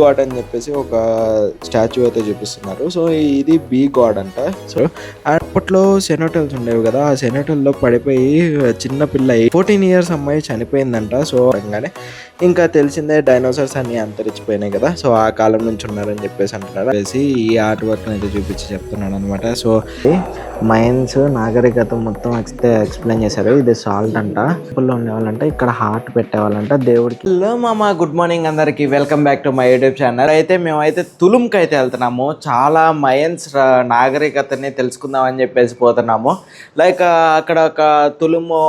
God అని చెప్పేసి ఒక స్టాచ్యూ అయితే చూపిస్తున్నారు. సో ఇది బీ గాడ్ అంట. సో అప్పట్లో సెనోటల్స్ ఉండేవి కదా, ఆ సెనోటల్లో పడిపోయి చిన్న పిల్ల 14 ఇయర్స్ అమ్మాయి చనిపోయిందంట. సో అనగానే ఇంకా తెలిసిందే డైనోసార్స్ అన్ని అంతరించిపోయినాయి కదా, సో ఆ కాలం నుంచి ఉన్నారని చెప్పేసి అంటున్నారు. ఈ ఆర్ట్ వర్క్ అయితే చూపించి చెప్తున్నాడు అనమాట. సో మైన్స్ నాగరికత మొత్తం ఎక్స్ప్లెయిన్ చేశారు. ఇది సాల్ట్ అంట. లో ఉండేవాళ్ళంటే ఇక్కడ హార్ట్ పెట్టేవాళ్ళంట దేవుడికి. హలో మామ, గుడ్ మార్నింగ్ అందరికి, welcome back to my YouTube channel. అయితే మేమైతే తులుంకి అయితే వెళ్తున్నాము. చాలా మయన్స్ నాగరికతని తెలుసుకుందాం అని చెప్పేసి పోతున్నాము. లైక్ అక్కడ ఒక తులుము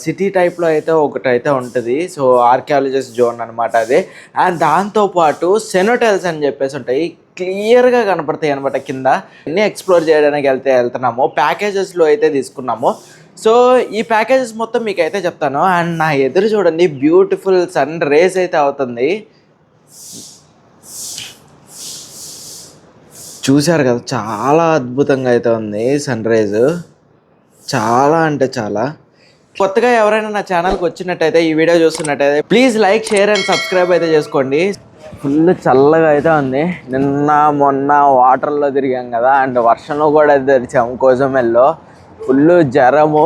సిటీ టైప్లో అయితే ఒకటి అయితే ఉంటుంది. సో ఆర్కియాలజిస్ట్ జోన్ అనమాట అది. అండ్ దాంతోపాటు సెనోటైల్స్ అని చెప్పేసి ఉంటాయి, క్లియర్గా కనపడతాయి అనమాట కింద. అన్నీ ఎక్స్ప్లోర్ చేయడానికి వెళ్తున్నాము. ప్యాకేజెస్లో అయితే తీసుకున్నాము. సో ఈ ప్యాకేజెస్ మొత్తం మీకు అయితే చెప్తాను. అండ్ నా ఎదురు చూడండి, బ్యూటిఫుల్ సన్ రేస్ అయితే అవుతుంది. చూశారు కదా, చాలా అద్భుతంగా అయితే ఉంది సన్ రైజ్. చాలా అంటే చాలా. కొత్తగా ఎవరైనా నా ఛానల్కి వచ్చినట్టయితే, ఈ వీడియో చూస్తున్నట్టయితే please like, share and subscribe అయితే చేసుకోండి. ఫుల్ చల్లగా అయితే ఉంది. నిన్న మొన్న వాటర్లో తిరిగాం కదా, అండ్ వర్షంలో కూడా తెరిచాము కోజమెల్లో. ఫుల్ జ్వరము,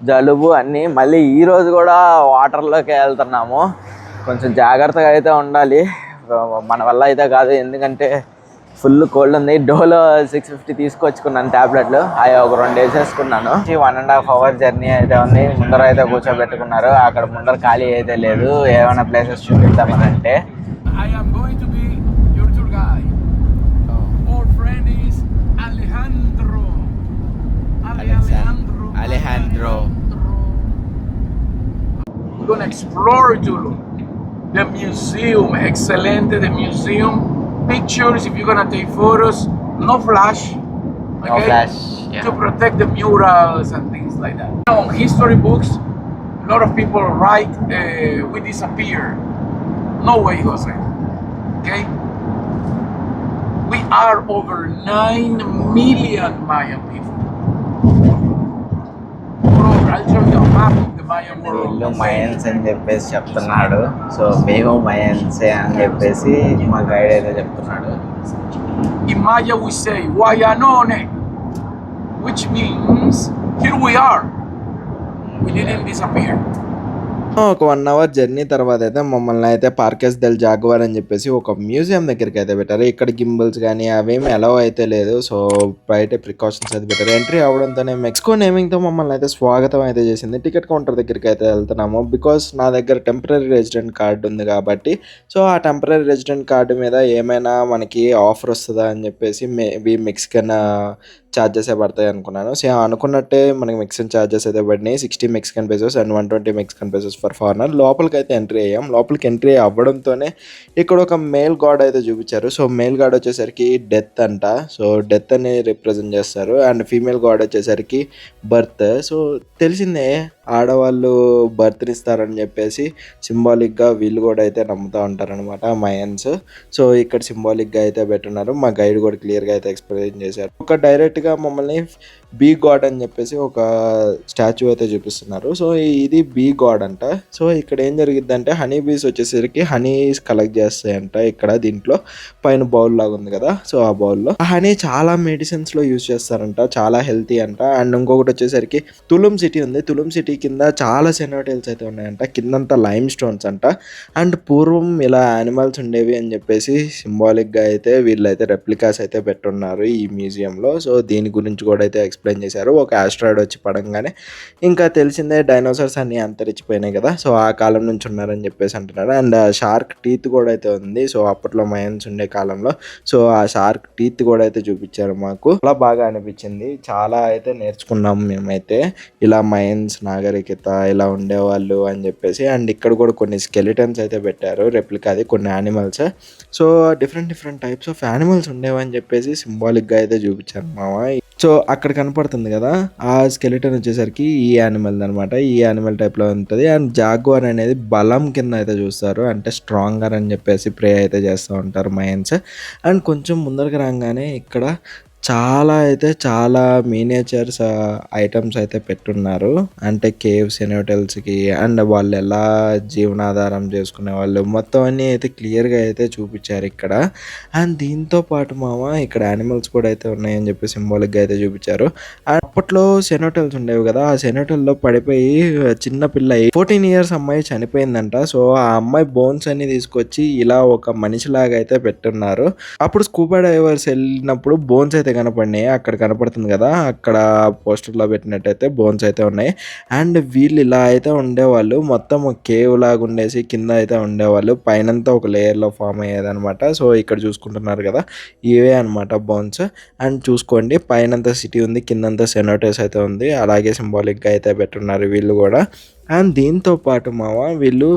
జలుబు అన్నీ. మళ్ళీ ఈరోజు కూడా వాటర్లోకి వెళ్తున్నాము. కొంచెం జాగ్రత్తగా అయితే ఉండాలి, మన వల్ల అయితే కాదు. ఎందుకంటే ఫుల్ కోల్డ్ ఉంది. డోలో 650 తీసుకొచ్చుకున్నాను ట్యాబ్లెట్లు, అవి ఒక 2 వేసేసుకున్నాను. 1.5 అవర్ జర్నీ అయితే ఉంది. ముందర అయితే కూర్చోబెట్టుకున్నారు. అక్కడ ముందర ఖాళీ అయితే లేదు. ఏమైనా ప్లేసెస్ చూపిద్దామని అంటే I am going to be your tour guide. Our friend is Alejandro. Alejandro. We're going to explore Tulu. The museum, excelente. The museum. Pictures, if you're going to take photos. No flash. Okay? No flash, yeah. To protect the murals and things like that. On history books, a lot of people write, we disappeared. No way, Jose. Okay? We are over 9 million Mayan people. Bro, I'll show you a map of the Mayan world. వీళ్ళు మయన్స్ అని చెప్పేసి చెప్తున్నాడు. So మేము మయన్సే అని చెప్పేసి మా guide అయితే చెప్తున్నాడు. In Maya we say Guayanone, which means here we are. We didn't disappear. ఒక 1 అవర్ జర్నీ తర్వాత అయితే మమ్మల్ని అయితే పార్కెస్ డెల్ జాగ్వార్ అని చెప్పేసి ఒక మ్యూజియం దగ్గరికి అయితే పెట్టారు. ఇక్కడ గింబల్స్ కానీ అవేమి అలౌ అయితే లేదు. సో బయట ప్రికాషన్స్ అయితే పెట్టారు. ఎంట్రీ అవడంతోనే మెక్సికో నేమింగ్తో మమ్మల్ని అయితే స్వాగతం అయితే చేసింది. టికెట్ కౌంటర్ దగ్గరికి అయితే వెళ్తున్నాము. బికాస్ నా దగ్గర టెంపరీ రెసిడెంట్ కార్డు ఉంది కాబట్టి, సో ఆ టెంపరీ రెసిడెంట్ కార్డు మీద ఏమైనా మనకి ఆఫర్ వస్తుందా అని చెప్పేసి మేబీ మెక్సికన్ ఛార్జెస్ పడతాయి అనుకున్నాను. సో అనుకున్నట్టే మనకి మెక్సికన్ ఛార్జెస్ అయితే పడినాయి. 60 Mexican pesos and 120 Mexican pesos for foreigner. లోపలికి అయితే ఎంట్రీ అయ్యాం. లోపలికి ఎంట్రీ అవ్వడంతోనే ఇక్కడ ఒక మేల్ గాడ్ అయితే చూపించారు. సో మేల్ గాడ్ వచ్చేసరికి డెత్ అంట. సో డెత్ అని రిప్రజెంట్ చేస్తారు. అండ్ ఫీమేల్ గాడ్ వచ్చేసరికి బర్త్. సో తెలిసిందే, ఆడవాళ్ళు బర్త్ని ఇస్తారని చెప్పేసి సింబాలిక్గా వీళ్ళు కూడా అయితే నమ్ముతూ ఉంటారనమాట మయన్స్. సో ఇక్కడ సింబాలిక్గా అయితే పెట్టున్నారు. మా గైడ్ కూడా క్లియర్గా అయితే ఎక్స్ప్లెయిన్ చేశారు. ఒక డైరెక్ట్గా మమ్మల్ని బీ గాడ్ అని చెప్పేసి ఒక స్టాచ్యూ అయితే చూపిస్తున్నారు. సో ఇది బీ గాడ్ అంట. సో ఇక్కడ ఏం జరిగిద్దంటే హనీ బీస్ వచ్చేసరికి హనీస్ కలెక్ట్ చేస్తాయంట. ఇక్కడ దీంట్లో పైన బౌల్ లాగా ఉంది కదా, సో ఆ బౌల్లో హనీ చాలా మెడిసిన్స్లో యూజ్ చేస్తారంట, చాలా హెల్తీ అంట. అండ్ ఇంకొకటి వచ్చేసరికి తులుం సిటీ ఉంది. తులుం సిటీ కింద చాలా సెనోటైల్స్ అయితే ఉన్నాయంట. కిందంతా లైమ్ స్టోన్స్ అంట. అండ్ పూర్వం ఇలా యానిమల్స్ ఉండేవి అని చెప్పేసి సింబాలిక్గా అయితే వీళ్ళైతే రెప్లికాస్ అయితే పెట్టున్నారు ఈ మ్యూజియంలో. సో దీని గురించి కూడా అయితే ఎక్స్ప్లెయిన్ చేశారు. ఒక ఆస్ట్రాయిడ్ వచ్చి పడంగానే ఇంకా తెలిసిందే డైనోసార్స్ అన్ని అంతరించిపోయినాయి కదా, సో ఆ కాలం నుంచి ఉన్నారని చెప్పేసి అంటున్నారు. అండ్ షార్క్ టీత్ కూడా అయితే ఉంది. సో అప్పట్లో మయన్స్ ఉండే కాలంలో. సో ఆ షార్క్ టీత్ కూడా అయితే చూపించారు మాకు. చాలా బాగా అనిపించింది. చాలా అయితే నేర్చుకున్నాం మేమైతే, ఇలా మయన్స్ నాగరికత ఇలా ఉండేవాళ్ళు అని చెప్పేసి. అండ్ ఇక్కడ కూడా కొన్ని స్కెలిటన్స్ అయితే పెట్టారు రెప్లికాది, కొన్ని animals. So different types of animals ఉండేవని చెప్పేసి సింబాలిక్గా అయితే చూపించారు మామ. సో అక్కడ కనపడుతుంది కదా, ఆ స్కెలిటన్ వచ్చేసరికి ఈ యానిమల్ అనమాట. ఈ యానిమల్ టైప్లో ఉంటుంది. అండ్ జాగ్వార్ అనేది బలం కింద అయితే చూస్తారు, అంటే స్ట్రాంగర్ అని చెప్పేసి ప్రే అయితే చేస్తూ ఉంటారు మయన్స్. అండ్ కొంచెం ముందరకు రాగానే ఇక్కడ చాలా అయితే చాలా మినియేచర్స్ ఐటమ్స్ అయితే పెట్టున్నారు. అంటే కేవ్స్ అండ్ హోటల్స్‌కి అండ్ వాళ్ళు ఎలా జీవనాధారం చేసుకునేవాళ్ళు మొత్తం అన్నీ అయితే క్లియర్‌గా అయితే చూపిచ్చారు ఇక్కడ. అండ్ దీంతో పాటు ఇక్కడ యానిమల్స్ కూడా అయితే ఉన్నాయని చెప్పి సింబాలిక్‌గా అయితే చూపిచ్చారు. అండ్ అప్పట్లో సెనోటల్స్ ఉండేవి కదా! ఆ సెనోటల్‌లో పడిపోయి చిన్న పిల్ల 14 ఇయర్స్ అమ్మాయి చనిపోయిందంట. సో, ఆ అమ్మాయి బోన్స్ అన్ని తీసుకొచ్చి ఇలా ఒక మనిషిలాగా అయితే పెట్టున్నారు. అప్పుడు స్కూబా డైవర్స్ ఎళ్ళినప్పుడు బోన్స్ అయితే కనపడినాయి. అక్కడ కనపడుతుంది గదా! అక్కడ పోస్టర్‌లో పెట్టినట్టయితే బోన్స్ అయితే ఉన్నాయి. అండ్ వీళ్ళు ఇలా అయితే ఉండేవాళ్ళు. మొత్తం కేవ్ లాగా ఉండేసి కింద అయితే ఉండేవాళ్ళు. పైనంతా ఒక లేయర్‌లో ఫార్మ్ అయ్యేదనమాట. సో, ఇక్కడ చూసుకుంటున్నారు గదా! ఇవే అనమాట బోన్స్. అండ్ చూసుకోండి పైనంతా సిటీ ఉంది. కిందంతా సెనోటోస్ అయితే ఉంది. అలాగే సింబాలిక్‌గా అయితే పెట్టున్నారు వీళ్ళు గూడా. అండ్ దీంతో పాటు వీళ్ళు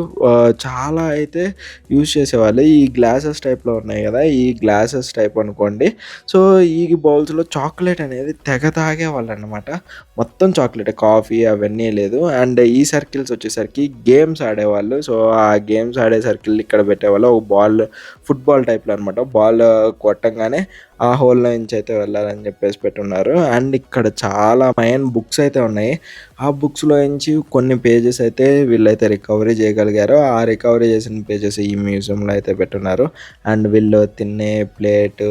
చాలా అయితే యూజ్ చేసేవాళ్ళు. ఈ గ్లాసెస్ టైప్‌లో ఉన్నాయి గదా! ఈ గ్లాసెస్ టైప్ అనుకోండి. సో, ఈ బౌల్స్‌లో చాక్లేట్ అనేది తెగ తాగేవాళ్ళనమాట. మొత్తం చాక్లేటే. కాఫీ అవన్నీ లేదు. అండ్ ఈ సర్కిల్స్ వచ్చేసరికి గేమ్స్ ఆడేవాళ్ళు. సో, ఆ గేమ్స్ ఆడే సర్కిల్ ఇక్కడ పెట్టేవాళ్ళు. ఒక బాల్ ఫుట్‌బాల్ టైప్‌లో అనమాట. బాల్ కొట్టంగానే ఆ హోల్‌లో నుంచి అయితే వెళ్ళాలని చెప్పేసి పెట్టున్నారు. అండ్ ఇక్కడ చాలా మెయిన్ బుక్స్ అయితే ఉన్నాయి. ఆ బుక్స్‌లో నుంచి కొన్ని పేజెస్ అయితే వీళ్ళైతే రికవరీ చేయగలిగారు. ఆ రికవరీ చేసిన పేజెస్ ఈ మ్యూజియంలో అయితే పెట్టున్నారు. అండ్ వీళ్ళు తినే ప్లేటు,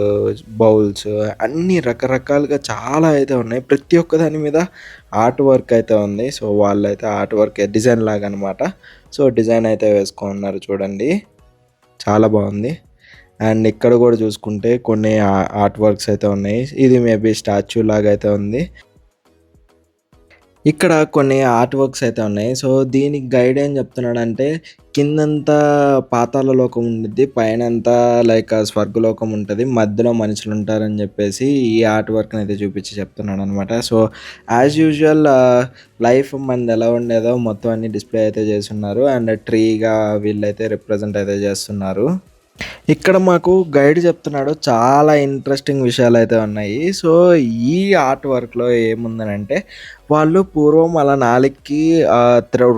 బౌల్స్ అన్నీ రకరకాలుగా చాలా అయితే ఉన్నాయి. ప్రతి ఒక్క దాని మీద ఆర్ట్ వర్క్ అయితే ఉంది. సో, వాళ్ళైతే ఆర్ట్ వర్క్ డిజైన్ లాగా అనమాట. సో, డిజైన్ అయితే వేసుకున్నారు చూడండి. చాలా బాగుంది. అండ్ ఇక్కడ కూడా చూసుకుంటే కొన్ని ఆర్ట్ వర్క్స్ అయితే ఉన్నాయి. ఇది మేబీ స్టాచ్యూ లాగా అయితే ఉంది. ఇక్కడ కొన్ని ఆర్ట్ వర్క్స్ అయితే ఉన్నాయి. సో, దీనికి గైడ్ ఏం చెప్తున్నాడంటే కిందంతా పాతాళ లోకం ఉండిద్ది. పైనంతా లైక్ స్వర్గలోకం ఉంటది. మధ్యలో మనుషులుంటారని చెప్పేసి ఈ ఆర్ట్ వర్క్‌ని అయితే చూపించి చెప్తున్నాడనమాట. సో, యాజ్ యూజువల్ లైఫ్ మనది ఎలా ఉండేదో మొత్తం అన్నీ డిస్‌ప్లే అయితే చేసున్నారు. అండ్ ట్రీగా వీళ్ళైతే రిప్రజెంట్ అయితే చేస్తున్నారు. ఇక్కడ మాకు గైడ్ చెప్తున్నాడు. చాలా ఇంట్రెస్టింగ్ విషయాలైతే ఉన్నాయి. సో, ఈ ఆర్ట్ వర్క్‌లో ఏముందనంటే, వాళ్ళు పూర్వం అలా నాలుకకి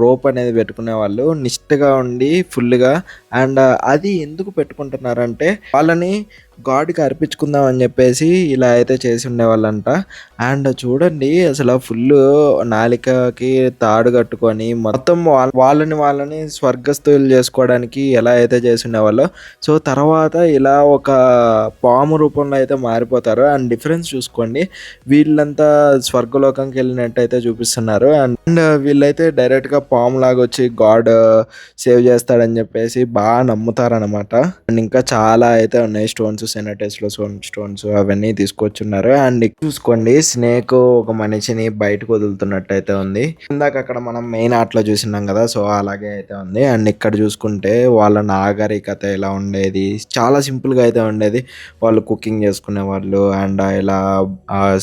రోప్ అనేది పెట్టుకునేవాళ్ళు. నిష్టగా ఉండి ఫుల్‌గా అండ్ అది ఎందుకు పెట్టుకుంటున్నారంటే, వాళ్ళని గాడ్‌కి అర్పించుకుందాం అని చెప్పేసి ఇలా అయితే చేసి ఉండేవాళ్ళంట. అండ్ చూడండి అసల ఫుల్లు నాలికకి తాడు కట్టుకొని మొత్తం వాళ్ళని స్వర్గస్థులు చేసుకోవడానికి ఎలా అయితే చేసి ఉండేవాళ్ళో సో, తర్వాత ఇలా ఒక పాము రూపంలో అయితే మారిపోతారు. అండ్ డిఫరెన్స్ చూసుకోండి. వీళ్ళంతా స్వర్గలోకంకి వెళ్ళినట్టయితే చూపిస్తున్నారు. అండ్ వీళ్ళైతే డైరెక్ట్‌గా పాములాగా వచ్చి గాడ్ సేవ్ చేస్తాడని చెప్పేసి బాగా నమ్ముతారనమాట. అండ్ ఇంకా చాలా అయితే ఉన్నాయి స్టోన్స్ సెనటస్‌లో స్టోన్స్ అవన్నీ తీసుకొచ్చున్నారు. అండ్ చూసుకోండి స్నేక్ ఒక మనిషిని బయటకు వదులుతున్నట్టయితే ఉంది. ఇందాక అక్కడ మనం మెయిన్ ఆర్ట్‌లో చూసినాం కదా! సో, అలాగే అయితే ఉంది. అండ్ ఇక్కడ చూసుకుంటే వాళ్ళ నాగరికత ఎలా ఉండేది. చాలా సింపుల్‌గా అయితే ఉండేది. వాళ్ళు కుకింగ్ చేసుకునేవాళ్ళు అండ్ ఇలా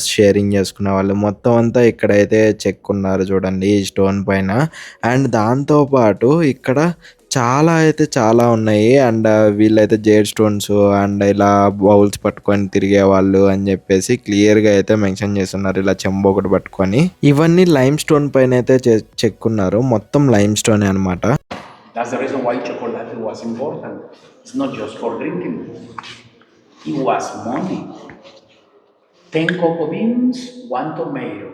షేరింగ్ చేసుకునేవాళ్ళు. మొత్తం అంతా ఇక్కడైతే చెక్కున్నారు చూడండి ఈ స్టోన్ పైన. అండ్ దాంతో పాటు ఇక్కడ చాలా అయితే చాలా ఉన్నాయి. అండ్ వీళ్ళైతే జేడ్ స్టోన్స్ అండ్ ఇలా బౌల్స్ పట్టుకొని తిరిగేవాళ్ళు అని చెప్పేసి క్లియర్‌గా అయితే మెన్షన్ చేస్తున్నారు. ఇలా చెంబు ఒకటి పట్టుకొని. ఇవన్నీ లైమ్ స్టోన్ పైన అయితే చెక్కున్నారు. మొత్తం లైమ్ స్టోనే అనమాట. That's the reason why chocolate was important. It's not just for drinking. It was money. 10 cocoa beans, 1 tomato.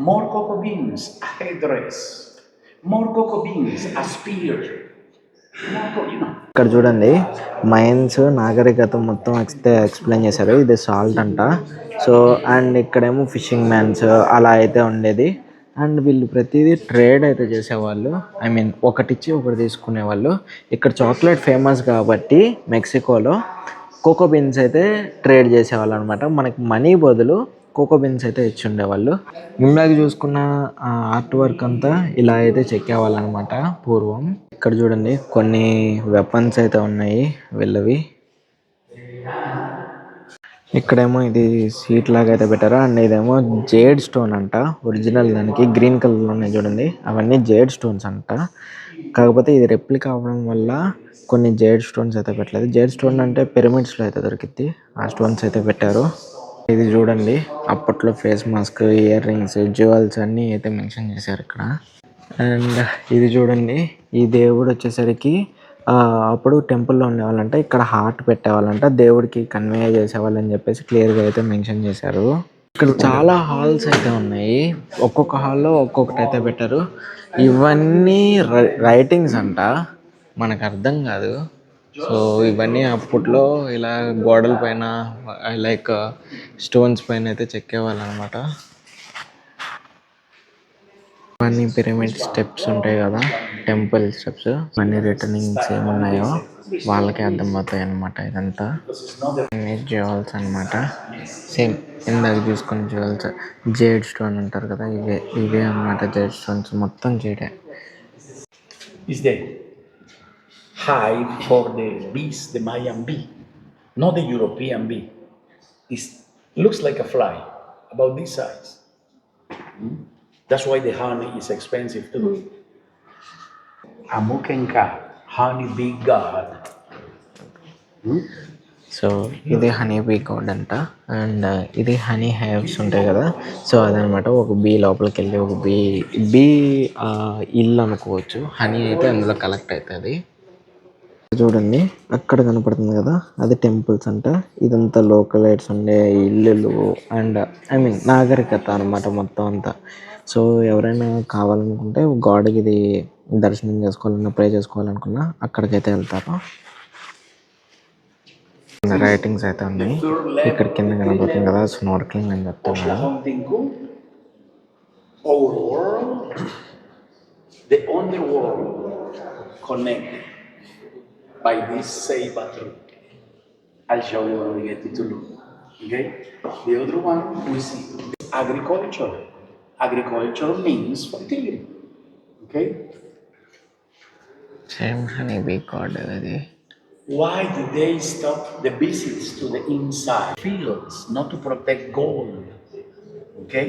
More cocoa beans, a headdress. More cocoa beans, a spear. ఇక్కడ చూడండి mines నాగరికత మొత్తం explain చేశారు. ఇది salt అంట. So, and ఇక్కడేమో fishing man's అలా అయితే ఉండేది. అండ్ వీళ్ళు ప్రతిదీ ట్రేడ్ అయితే చేసేవాళ్ళు. ఐ మీన్ ఒకటిచ్చి ఒకటి తీసుకునేవాళ్ళు. ఇక్కడ చాక్లెట్ ఫేమస్ కాబట్టి మెక్సికోలో కోకో బీన్స్ అయితే ట్రేడ్ చేసేవాళ్ళు అనమాట. మనకి మనీ బదులు కోకో బీన్స్ అయితే ఇచ్చి ఉండేవాళ్ళు. ఇందాక చూసుకున్న ఆర్ట్ వర్క్ అంతా ఇలా అయితే చెక్కేవాళ్ళు అనమాట పూర్వం. ఇక్కడ చూడండి కొన్ని వెపన్స్ అయితే ఉన్నాయి వీళ్ళవి. ఇక్కడేమో ఇది సీట్ లాగా అయితే పెట్టారు. అండ్ ఇదేమో జేడ్ స్టోన్ అంట. ఒరిజినల్ దానికి గ్రీన్ కలర్లో ఉన్నాయి చూడండి అవన్నీ జేడ్ స్టోన్స్ అంట. కాకపోతే ఇది రెప్లికా అవ్వడం వల్ల కొన్ని జేడ్ స్టోన్స్ అయితే పెట్టలేదు. జేడ్ స్టోన్ అంటే పిరమిడ్స్లో అయితే దొరికిద్ది. ఆ స్టోన్స్ అయితే పెట్టారు. ఇది చూడండి అప్పట్లో face mask, ear rings, jewels అన్నీ అయితే మెన్షన్ చేశారు ఇక్కడ. అండ్ ఇది చూడండి ఈ దేవుడు వచ్చేసరికి అప్పుడు టెంపుల్‌లో ఉండేవాళ్ళంట. ఇక్కడ హార్ట్ పెట్టేవాళ్ళంట. దేవుడికి కన్వే చేసేవాళ్ళని చెప్పేసి క్లియర్‌గా అయితే మెన్షన్ చేశారు. ఇక్కడ చాలా హాల్స్ అయితే ఉన్నాయి. ఒక్కొక్క హాల్‌లో ఒక్కొక్కటైతే పెట్టారు. ఇవన్నీ రైటింగ్స్ అంట. మనకు అర్థం కాదు. సో ఇవన్నీ అప్పట్లో ఇలా గోడల పైన లైక్ స్టోన్స్ పైన అయితే చెక్కేవాళ్ళు అనమాట. ఇవన్నీ పిరమిడ్ స్టెప్స్ ఉంటాయి కదా, టెంపుల్ స్టెప్స్, అన్ని రిటర్నింగ్స్ ఏమున్నాయో వాళ్ళకే అర్థమవుతాయి అనమాట. ఇదంతా జ్యువెల్స్ అనమాట. సేమ్ ఇందాక చూసుకున్న జ్యువెల్స్, జేడ్ స్టోన్ అంటారు కదా, ఇవే అనమాట. జేడ్ స్టోన్స్ మొత్తం జేడే. Is the hive for the bees, the Mayan bee, not the European bee. It looks like a fly, about this size. That's why the honey is expensive too. Amukenka, honey bee god. So ఇది honey bee God అంట. And ఇది honey hives ఉంటాయి కదా, so అదనమాట. ఒక be లోపలికి వెళ్ళి ఒక బీ ఇల్లు అనుకోవచ్చు. హనీ అయితే అందులో కలెక్ట్ అవుతుంది. చూడండి అక్కడ కనపడుతుంది కదా, అది టెంపుల్స్ అంట. ఇదంతా లోకలైట్స్ ఉండే ఇల్లులు అండ్ నాగరికత అనమాట మొత్తం అంతా. సో ఎవరైనా కావాలనుకుంటే గాడ్కి ఇది దర్శనం చేసుకోవాలన్నా, ప్రే చేసుకోవాలనుకున్నా అక్కడికైతే వెళ్తారు. రైటింగ్స్ అయితే ఉన్నాయి. ఇక్కడ కింద కనబడుతుంది కదా, స్నార్కెలింగ్ అని చెప్తున్నారు. The underworld connected by this saber through. I'll show you when we get to look. Okay? The other one we see agriculture. Agriculture means fertility. Okay? Same honey bee God అది. Why did they stop the visits to the inside fields, not to protect gold? Okay?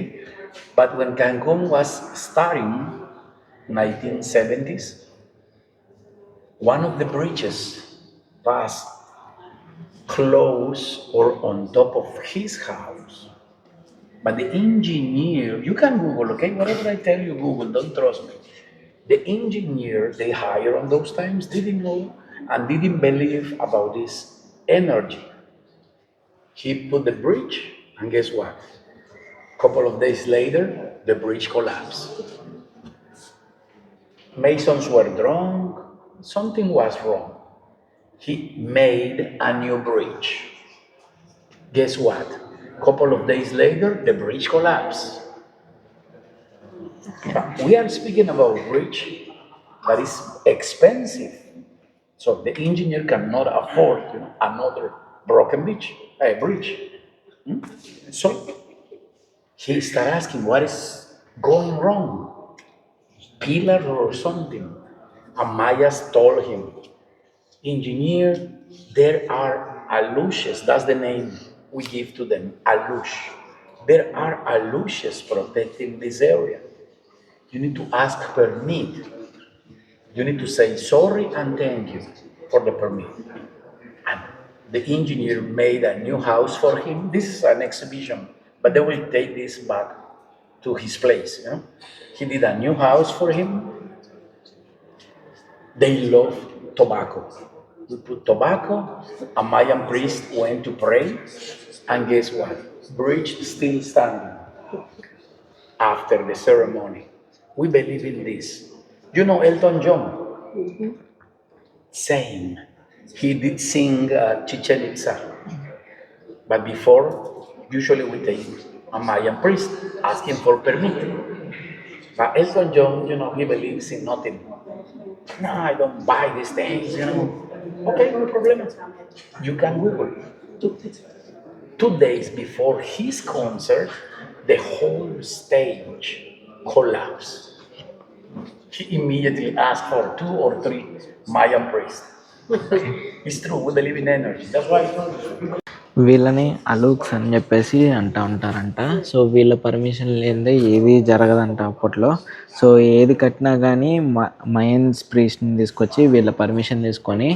But when Cancun was starting, 1970s, one of the bridges passed close or on top of his house. But the engineer, you can Google, okay? Whatever I tell you, Google, don't trust me. The engineer they hired on those times didn't know and didn't believe about this energy. He put the bridge, and guess what? Couple of days later, the bridge collapsed. Masons were drunk, something was wrong. He made a new bridge. Guess what? Couple of days later, the bridge collapsed. But we are speaking about bridge that is expensive. So the engineer cannot afford another broken bridge. So he started asking, what is going wrong? Pillar or something? And Mayas told him, engineer, there are alushes. That's the name we give to them, alush. There are alushes protecting this area. You need to ask permit. You need to say sorry and thank you for the permit. And the engineer made a new house for him. This is an exhibition, but they will take this back to his place. He did a new house for him. They love tobacco. We put tobacco. A Mayan priest went to pray, and guess what? Bridge still standing after the ceremony. We believe in this. You know Elton John? Same. He did sing Chichen Itza. But before, usually we take a Mayan priest, ask him for permit. But Elton John, he believes in nothing. No, I don't buy these things, Okay, no problem. You can Google. 2 days before his concert, the whole stage collapsed. He immediately asked for 2 or 3 Mayan priests. It's true, we believe in energy. That's why. వీళ్ళని అలూక్స్ అని చెప్పేసి అంటూ ఉంటారంట. So వీళ్ళ permission లేనిదే ఏది జరగదంట అప్పట్లో. So ఏది కట్టినా కానీ మయన్స్ ప్రీస్ట్ని తీసుకొచ్చి వీళ్ళ పర్మిషన్ తీసుకొని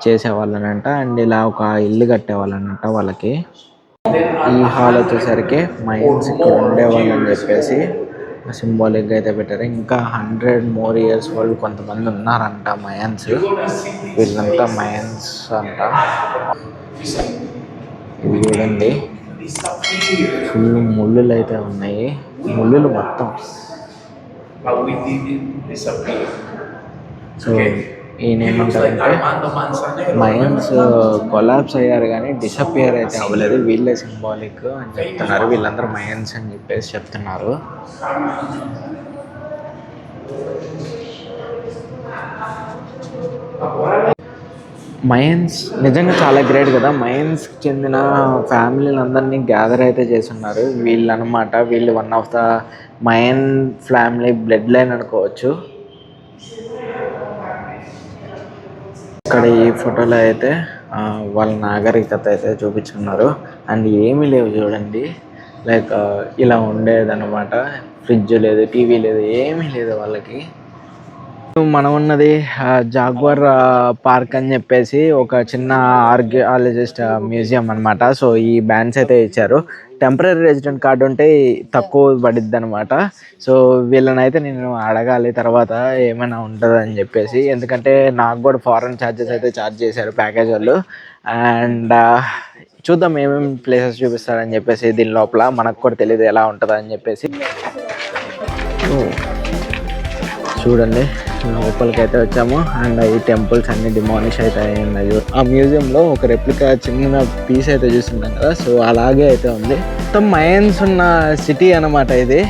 చేసేవాళ్ళనంట. అండ్ ఇలా ఒక ఇల్లు కట్టేవాళ్ళనంట వాళ్ళకి. ఈ హాల్ వచ్చేసరికి మయన్స్ ఇక్కడ ఉండేవాళ్ళని చెప్పేసి సింబాలిక్గా అయితే పెట్టారు. ఇంకా 100 more years వాళ్ళు కొంతమంది ఉన్నారంట మయన్స్. వీళ్ళంతా మయన్స్ అంట. ఇది చూడండి, ఫుల్ ముళ్ళులు అయితే ఉన్నాయి, ముళ్ళులు మొత్తం. సో ఈయన ఏమంటారంటే మయన్స్ కొలాప్స్ అయ్యారు కానీ డిసపియర్ అయితే అవ్వలేదు, వీళ్ళే సింబాలిక్ అని చెప్తున్నారు. వీళ్ళందరూ మయన్స్ అని చెప్పేసి చెప్తున్నారు. మయన్స్ నిజంగా చాలా గ్రేట్ కదా. మయన్స్కి చెందిన ఫ్యామిలీలందరినీ గ్యాదర్ అయితే చేస్తున్నారు. వీళ్ళు అనమాట, వీళ్ళు one of the Mayan family blood line అనుకోవచ్చు. ఇక్కడ ఈ ఫోటోలో అయితే వాళ్ళ నాగరికత అయితే చూపించుకున్నారు. అండ్ ఏమీ లేవు చూడండి, లైక్ ఇలా ఉండేదన్నమాట. ఫ్రిడ్జ్ లేదు, టీవీ లేదు, ఏమీ లేదు వాళ్ళకి. మనం ఉన్నది జాగ్వర్ పార్క్ అని చెప్పేసి ఒక చిన్న ఆర్కియాలజిస్ట్ మ్యూజియం అనమాట. సో ఈ బ్యాండ్స్ అయితే ఇచ్చారు. టెంపరీ రెసిడెంట్ కార్డు ఉంటే తక్కువ పడిద్ది అనమాట. సో వీళ్ళని అయితే నేను అడగాలి తర్వాత ఏమైనా ఉంటుందని అని చెప్పేసి, ఎందుకంటే నాకు కూడా ఫారెన్ ఛార్జెస్ అయితే ఛార్జ్ చేశారు ప్యాకేజ్ వాళ్ళు. అండ్ చూద్దాం ఏమేమి ప్లేసెస్ చూపిస్తారని చెప్పేసి. దీని లోపల మనకు కూడా తెలియదు ఎలా ఉంటుందని చెప్పేసి. చూడండి, లోపలికి అయితే వచ్చాము. అండ్ ఈ టెంపుల్స్ అన్ని డిమాలిష్ అయితే ఉన్నాయి. ఆ మ్యూజియంలో ఒక రెప్లికా చిన్న పీస్ అయితే చూస్తుంటాం కదా, సో అలాగే అయితే ఉంది. మొత్తం మయన్స్ ఉన్న సిటీ అన్నమాట ఇది.